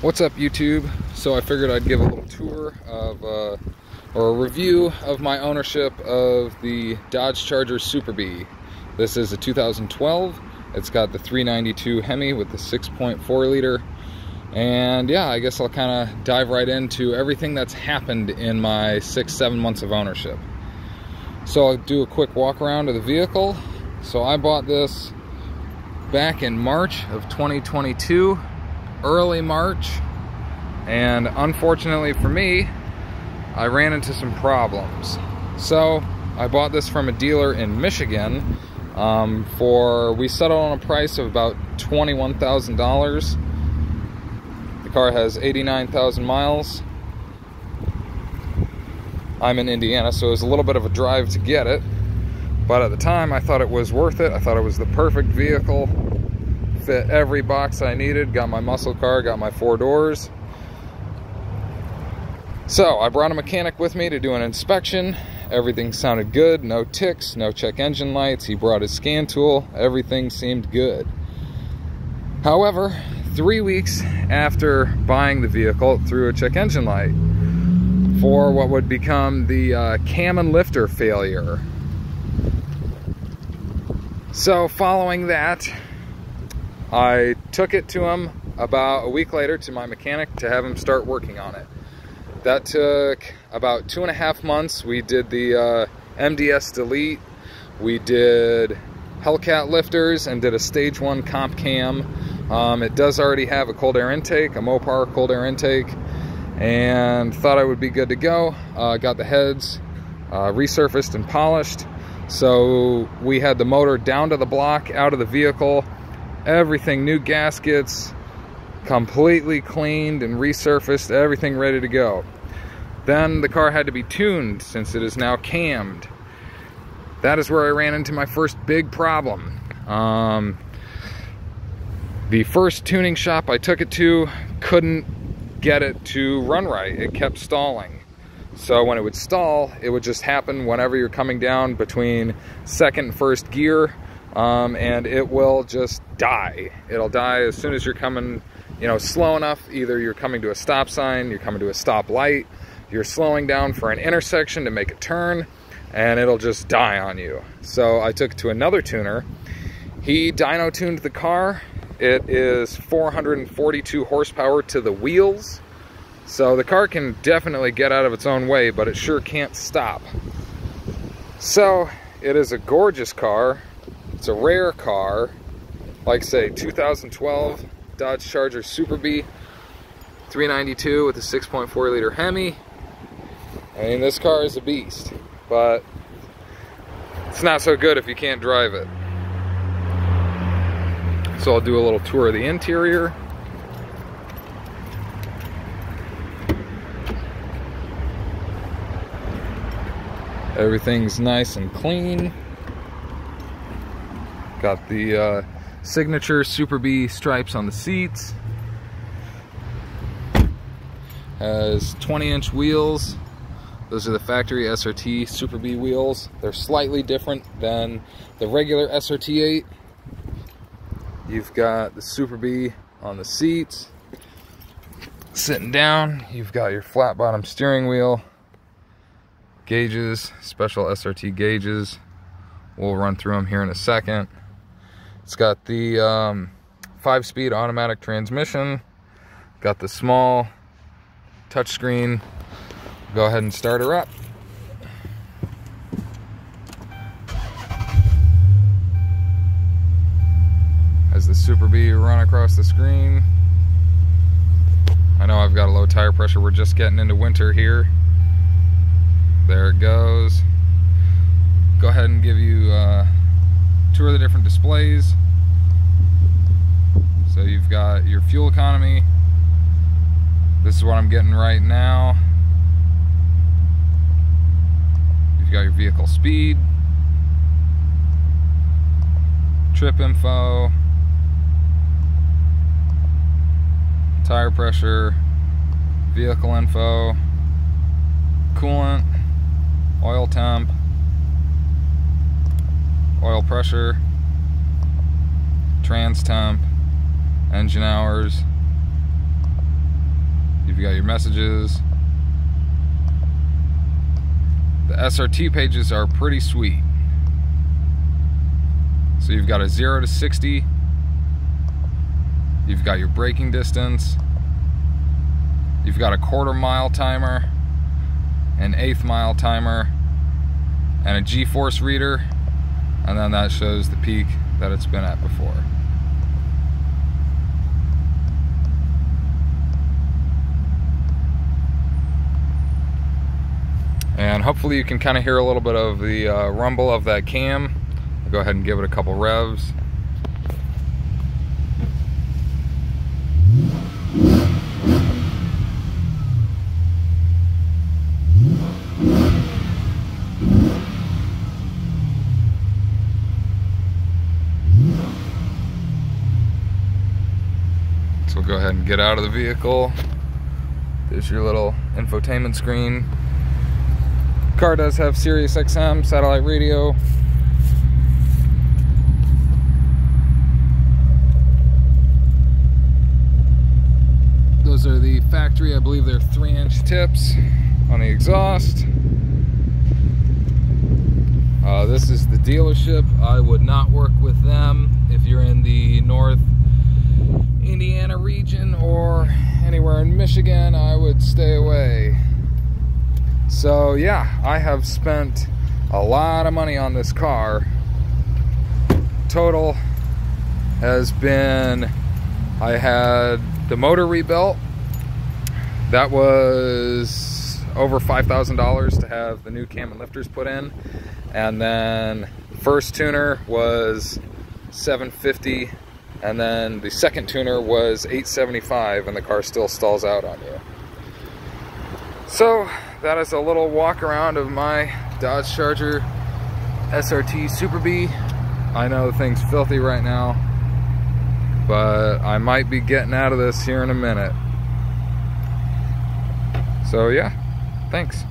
What's up, YouTube? So I figured I'd give a little tour of or a review of my ownership of the Dodge Charger SuperBee. This is a 2012. It's got the 392 Hemi with the 6.4 liter. And yeah, I guess I'll kind of dive right into everything that's happened in my 6-7 months of ownership. So I'll do a quick walk around of the vehicle. So I bought this back in March of 2022. Early March, and unfortunately for me, I ran into some problems. So I bought this from a dealer in Michigan we settled on a price of about $21,000. The car has 89,000 miles. I'm in Indiana, so it was a little bit of a drive to get it, but at the time I thought it was worth it. I thought it was the perfect vehicle. Fit every box I needed, got my muscle car, got my 4 doors. So I brought a mechanic with me to do an inspection. Everything sounded good, no ticks, no check engine lights. He brought his scan tool, everything seemed good. However, 3 weeks after buying the vehicle, threw a check engine light for what would become the cam and lifter failure. So following that, I took it to him about a week later to my mechanic to have him start working on it. That took about 2.5 months. We did the MDS delete, we did hellcat lifters, and did a stage 1 comp cam. It does already have a cold air intake, a mopar cold air intake, and thought I would be good to go. Got the heads resurfaced and polished. So we had the motor down to the block, out of the vehicle. Everything, new gaskets, completely cleaned and resurfaced, everything ready to go. Then the car had to be tuned since it is now cammed. That is where I ran into my first big problem. The first tuning shop I took it to couldn't get it to run right. It kept stalling. So when it would stall, it would just happen whenever you're coming down between second and first gear. And it will just die. It'll die as soon as you're coming, slow enough. Either you're coming to a stop sign, you're coming to a stop light, you're slowing down for an intersection to make a turn, and it'll just die on you. So I took it to another tuner. He dyno tuned the car. It is 442 horsepower to the wheels. So the car can definitely get out of its own way, but it sure can't stop. So it is a gorgeous car. It's a rare car. Like I say, 2012 Dodge Charger SuperBee 392 with a 6.4 liter Hemi. I mean, this car is a beast, but it's not so good if you can't drive it. So I'll do a little tour of the interior. Everything's nice and clean. Got the signature SuperBee stripes on the seats. Has 20-inch wheels. Those are the factory SRT SuperBee wheels. They're slightly different than the regular SRT8. You've got the SuperBee on the seats. Sitting down, you've got your flat bottom steering wheel. Gauges, special SRT gauges. We'll run through them here in a second. It's got the 5-speed automatic transmission. Got the small touchscreen. Go ahead and start her up. As the SuperBee run across the screen. I know I've got a low tire pressure. We're just getting into winter here. There it goes. Go ahead and give you tour of the different displays. So you've got your fuel economy. This is what I'm getting right now. You've got your vehicle speed, trip info, tire pressure, vehicle info, coolant, oil temp, oil pressure, trans temp, engine hours, You've got your messages. The SRT pages are pretty sweet. So you've got a 0 to 60. You've got your braking distance. You've got a 1/4 mile timer, an 1/8 mile timer, and a G-force reader. And then that shows the peak that it's been at before. And hopefully you can kind of hear a little bit of the rumble of that cam. I'll go ahead and give it a couple revs. So we'll go ahead and get out of the vehicle. There's your little infotainment screen. Car does have Sirius XM satellite radio. Those are the factory, I believe they're 3-inch tips on the exhaust. This is the dealership. I would not work with them if you're in the North Indiana region or anywhere in Michigan. I would stay away. So yeah, I have spent a lot of money on this car. Total has been, I had the motor rebuilt. That was over $5,000 to have the new cam and lifters put in. And then first tuner was $750, and then the second tuner was $875, and the car still stalls out on you. So that is a little walk around of my Dodge Charger SRT SuperBee. I know the thing's filthy right now, but I might be getting out of this here in a minute. So yeah, thanks.